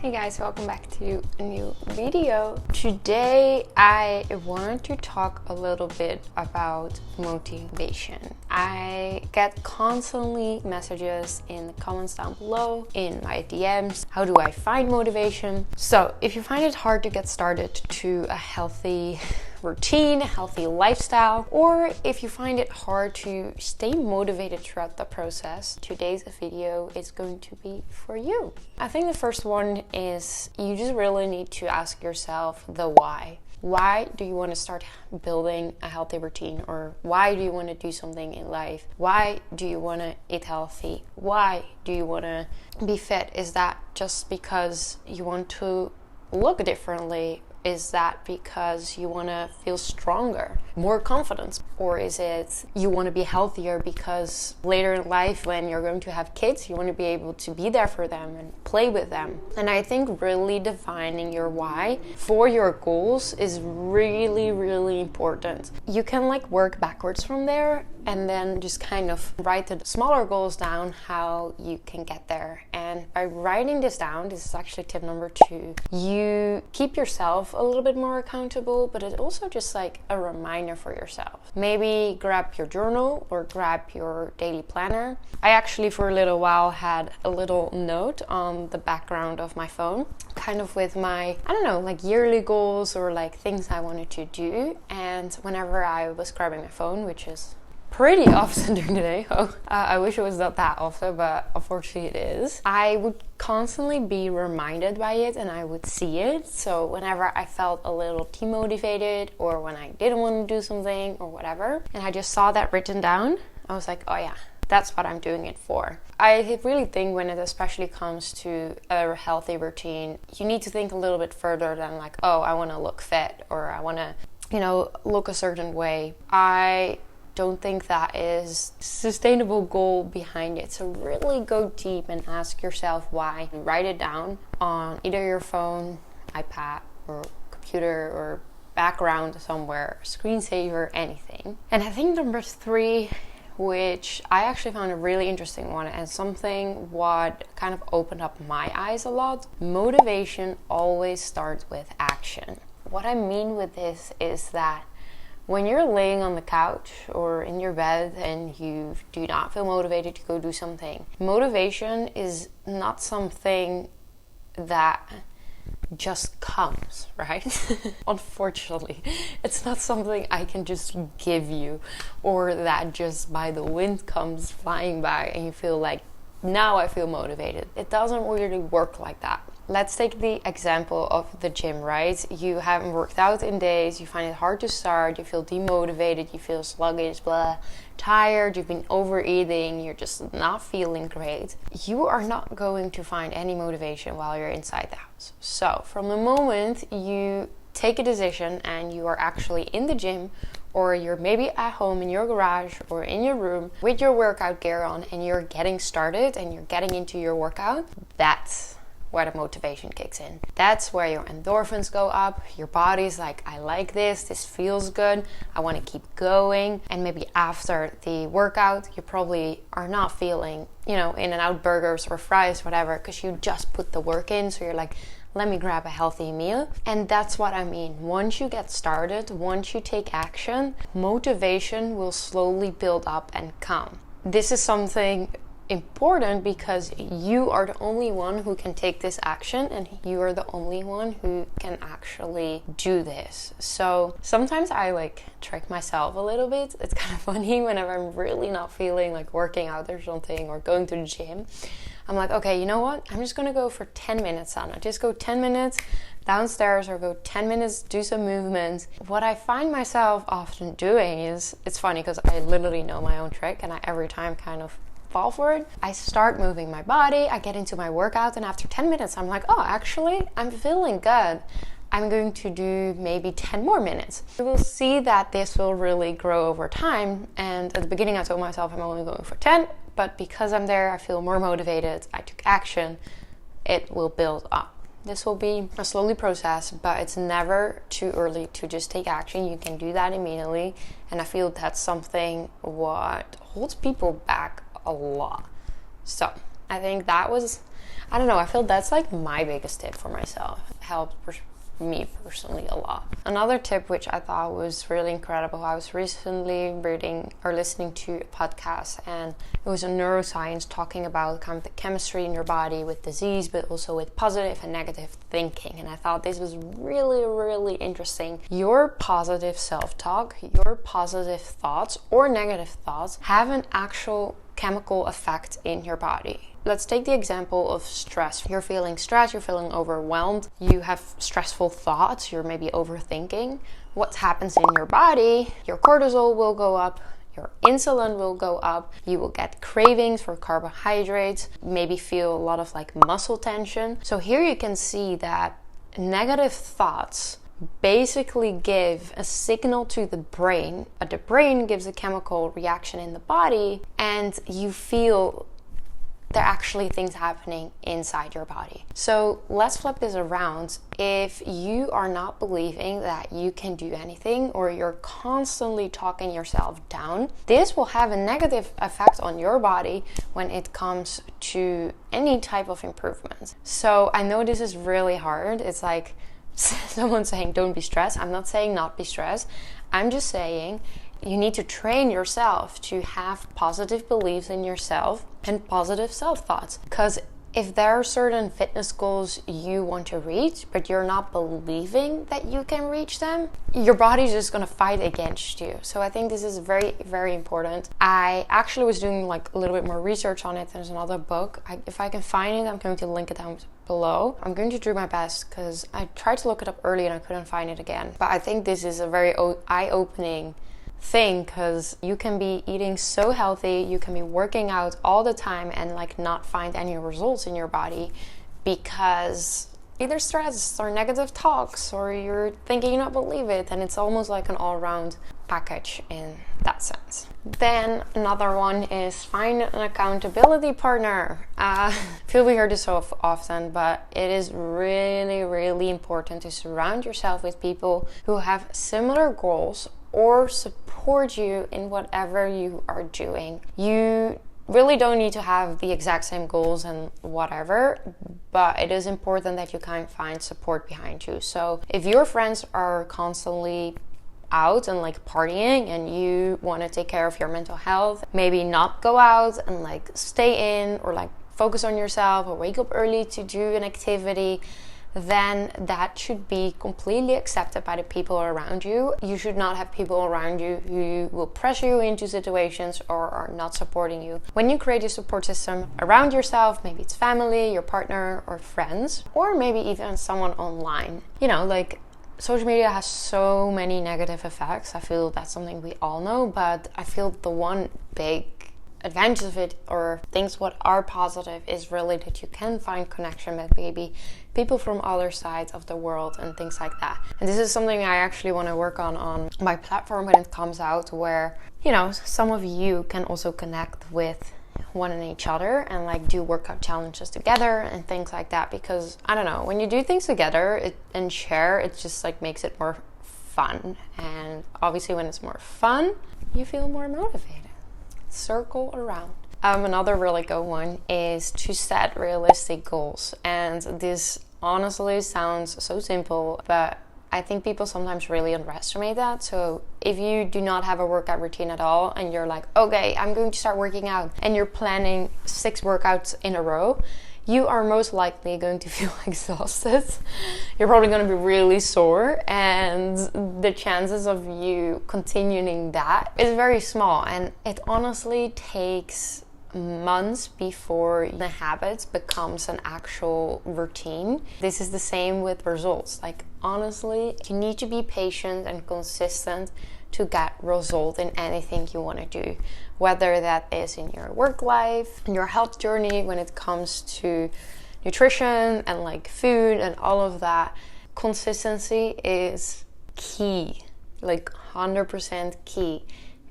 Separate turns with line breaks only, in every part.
Hey guys, welcome back to a new video. Today I wanted to talk a little bit about motivation. I get constantly messages in the comments down below, in my DMs. How do I find motivation? So if you find it hard to get started to a healthy routine, a healthy lifestyle, or if you find it hard to stay motivated throughout the process, today's video is going to be for you. I think the first one is you just really need to ask yourself the why. Why do you want to start building a healthy routine? Or why do you want to do something in life? Why do you want to eat healthy? Why do you want to be fit? Is that just because you want to look differently? Is that because you want to feel stronger, more confidence? Or is it you want to be healthier because later in life when you're going to have kids, you want to be able to be there for them and play with them? And I think really defining your why for your goals is really, really important. You can work backwards from there and then just kind of write the smaller goals down, how you can get there. And by writing this down, this is actually tip number 2, you keep yourself a little bit more accountable, but it's also just a reminder for yourself. Maybe grab your journal or grab your daily planner. I actually for a little while had a little note on the background of my phone, kind of with my, yearly goals or things I wanted to do. And whenever I was grabbing my phone, which is pretty often during the day. I wish it was not that often, but unfortunately it is. I would constantly be reminded by it and I would see it. So whenever I felt a little demotivated or when I didn't want to do something or whatever, and I just saw that written down, I was like, oh yeah, that's what I'm doing it for. I really think when it especially comes to a healthy routine, you need to think a little bit further than I want to look fit or I want to, look a certain way. I don't think that is sustainable goal behind it. So really go deep and ask yourself why. Write it down on either your phone, iPad, or computer, or background somewhere, screensaver, anything. And I think number 3, which I actually found a really interesting one and something what kind of opened up my eyes a lot. Motivation always starts with action. What I mean with this is that when you're laying on the couch or in your bed and you do not feel motivated to go do something, motivation is not something that just comes, right? Unfortunately, it's not something I can just give you or that just by the wind comes flying by and you feel like, now I feel motivated. It doesn't really work like that. Let's take the example of the gym, right? You haven't worked out in days, you find it hard to start, you feel demotivated, you feel sluggish, tired, you've been overeating, you're just not feeling great. You are not going to find any motivation while you're inside the house. So from the moment you take a decision and you are actually in the gym, or you're maybe at home in your garage or in your room with your workout gear on and you're getting started and you're getting into your workout, that's where the motivation kicks in. That's where your endorphins go up. Your body's like, I like this feels good, I want to keep going. And maybe after the workout, you probably are not feeling, In-N-Out burgers or fries, whatever, because you just put the work in. So you're like, let me grab a healthy meal. And that's what I mean. Once you get started, once you take action, motivation will slowly build up and come. This is something important because you are the only one who can take this action and you are the only one who can actually do this. So sometimes I trick myself a little bit. It's kind of funny whenever I'm really not feeling like working out or something or going to the gym. I'm like, okay, you know what? I'm just gonna go for 10 minutes, Sanne. Just go 10 minutes downstairs or go 10 minutes, do some movements. What I find myself often doing is, it's funny because I literally know my own trick and I every time kind of fall for it. I start moving my body, I get into my workout, and after 10 minutes I'm like, oh, actually I'm feeling good. I'm going to do maybe 10 more minutes. You will see that this will really grow over time. And at the beginning I told myself I'm only going for 10, but because I'm there, I feel more motivated, I took action, it will build up. This will be a slowly process, but it's never too early to just take action. You can do that immediately. And I feel that's something what holds people back a lot. So I think that was I don't know, I feel that's like my biggest tip for myself. It helped me personally a lot. Another tip which I thought was really incredible, I was recently reading or listening to a podcast, and it was a neuroscience talking about kind of the chemistry in your body with disease, but also with positive and negative thinking. And I thought this was really, really interesting. Your positive self-talk, your positive thoughts or negative thoughts have an actual chemical effect in your body. Let's take the example of stress. You're feeling stressed, you're feeling overwhelmed, you have stressful thoughts, you're maybe overthinking. What happens in your body? Your cortisol will go up, your insulin will go up, you will get cravings for carbohydrates, maybe feel a lot of like muscle tension. So here you can see that negative thoughts basically give a signal to the brain, but the brain gives a chemical reaction in the body, and you feel there are actually things happening inside your body. So let's flip this around. If you are not believing that you can do anything, or you're constantly talking yourself down, this will have a negative effect on your body when it comes to any type of improvement. So I know this is really hard. It's like someone saying don't be stressed. I'm not saying not be stressed. I'm just saying you need to train yourself to have positive beliefs in yourself and positive self-thoughts. Because if there are certain fitness goals you want to reach, but you're not believing that you can reach them, your body's just going to fight against you. So I think this is very, very important. I actually was doing like a little bit more research on it. There's another book. If I can find it, I'm going to link it down below. I'm going to do my best because I tried to look it up early and I couldn't find it again. But I think this is a very eye-opening thing, because you can be eating so healthy, you can be working out all the time and like not find any results in your body because either stress or negative talks, or you're thinking you don't believe it, and it's almost like an all-round package in that sense. Then another one is find an accountability partner. I feel we hear this so often, but it is really, really important to surround yourself with people who have similar goals or support you in whatever you are doing. You really don't need to have the exact same goals and whatever, but it is important that you can find support behind you. So if your friends are constantly out and like partying, and you want to take care of your mental health, maybe not go out and like stay in, or like focus on yourself, or wake up early to do an activity, then that should be completely accepted by the people around you. You should not have people around you who will pressure you into situations or are not supporting you. When you create a support system around yourself, maybe it's family, your partner, or friends, or maybe even someone online. You know, like social media has so many negative effects. I feel that's something we all know, but I feel the one big advantage of it, or things what are positive, is really that you can find connection with maybe people from other sides of the world and things like that. And this is something I actually want to work on my platform when it comes out, where, you know, some of you can also connect with one and each other and like do workout challenges together and things like that. Because I don't know, when you do things together and share, it just like makes it more fun. And obviously when it's more fun, you feel more motivated. Circle around. Another really good one is to set realistic goals. And this honestly sounds so simple, but I think people sometimes really underestimate that. So if you do not have a workout routine at all, and you're like, okay, I'm going to start working out, and you're planning 6 workouts in a row, you are most likely going to feel exhausted. You're probably going to be really sore, and the chances of you continuing that is very small. And it honestly takes months before the habit becomes an actual routine. This is the same with results. Like, honestly, you need to be patient and consistent to get result in anything you want to do, whether that is in your work life, in your health journey, when it comes to nutrition and like food and all of that. Consistency is key, like 100% key.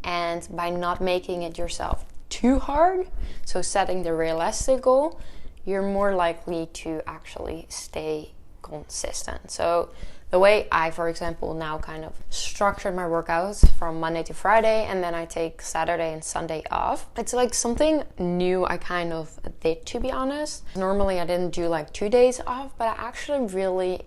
And by not making it yourself too hard, so setting the realistic goal, you're more likely to actually stay consistent. So the way I, for example, now kind of structured my workouts from Monday to Friday, and then I take Saturday and Sunday off. It's like something new I kind of did, to be honest. Normally I didn't do like 2 days off, but I actually really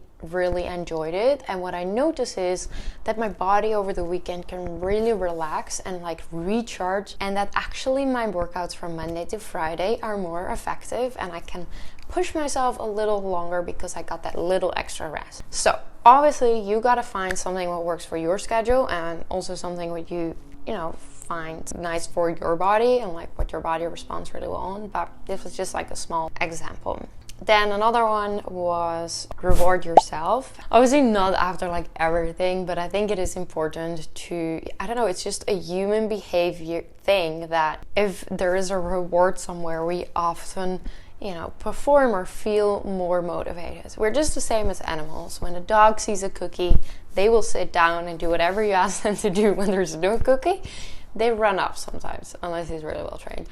enjoyed it. And what I notice is that my body over the weekend can really relax and like recharge, and that actually my workouts from Monday to Friday are more effective, and I can push myself a little longer because I got that little extra rest. So obviously you gotta find something that works for your schedule, and also something what you find nice for your body and like what your body responds really well on. But this was just like a small example. Then another one was reward yourself. Obviously not after like everything, but I think it is important to, I don't know, it's just a human behavior thing that if there is a reward somewhere, we often, perform or feel more motivated. We're just the same as animals. When a dog sees a cookie, they will sit down and do whatever you ask them to do. When there's no cookie, they run up sometimes, unless he's really well trained.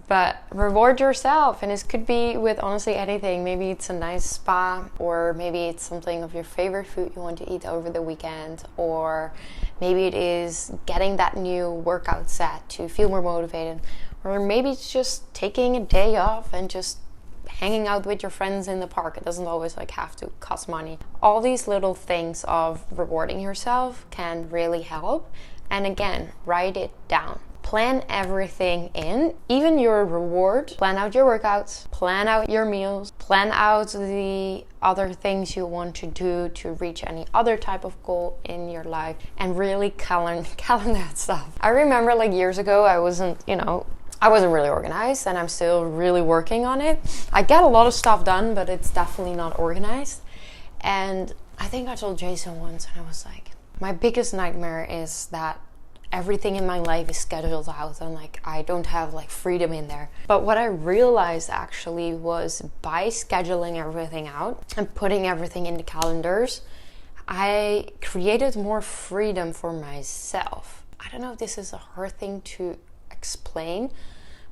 But reward yourself, and this could be with honestly anything. Maybe it's a nice spa, or maybe it's something of your favorite food you want to eat over the weekend, or maybe it is getting that new workout set to feel more motivated, or maybe it's just taking a day off and just hanging out with your friends in the park. It doesn't always like have to cost money. All these little things of rewarding yourself can really help. And again, write it down. Plan everything in, even your reward. Plan out your workouts, plan out your meals, plan out the other things you want to do to reach any other type of goal in your life, and really calendar that stuff. I remember like years ago, I wasn't really organized, and I'm still really working on it. I get a lot of stuff done, but it's definitely not organized. And I think I told Jason once, and I was like, my biggest nightmare is that everything in my life is scheduled out, and like I don't have like freedom in there. But what I realized actually was by scheduling everything out and putting everything in the calendars, I created more freedom for myself. I don't know if this is a hard thing to explain,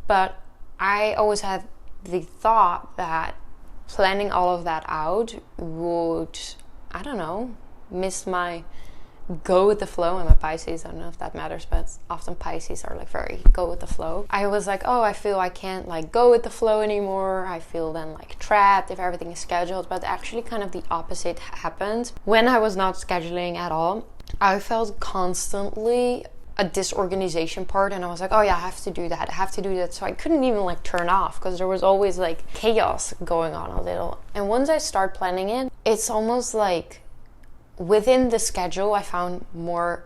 but I always had the thought that planning all of that out would, miss my go with the flow. I'm a Pisces, I don't know if that matters, but often Pisces are like very go with the flow. I was like, I feel I can't like go with the flow anymore. I feel then like trapped if everything is scheduled. But actually kind of the opposite happened. When I was not scheduling at all, I felt constantly a disorganization part, and I was like, I have to do that. So I couldn't even like turn off, because there was always like chaos going on a little. And once I start planning it, it's almost like within the schedule I found more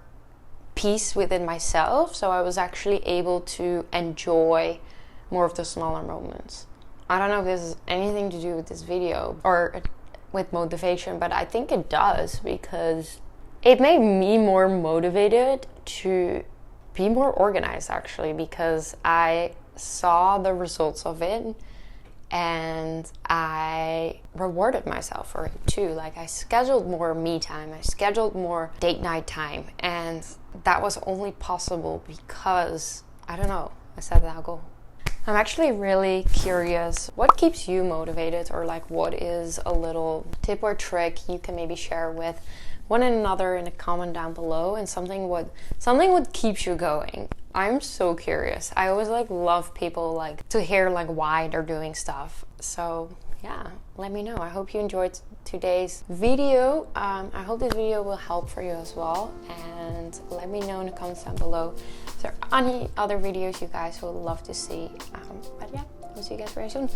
peace within myself, so I was actually able to enjoy more of the smaller moments. I don't know if this has anything to do with this video or with motivation, but I think it does, because it made me more motivated to be more organized, actually, because I saw the results of it and I rewarded myself for it too. Like I scheduled more me time, I scheduled more date night time, and that was only possible because, I set that goal. I'm actually really curious, what keeps you motivated, or like what is a little tip or trick you can maybe share with one another in a comment down below, and something what keeps you going. I'm so curious. I always like love people like to hear like why they're doing stuff. So yeah, let me know. I hope you enjoyed today's video. I hope this video will help for you as well, and let me know in the comments down below if there are any other videos you guys would love to see. But yeah, I'll see you guys very soon.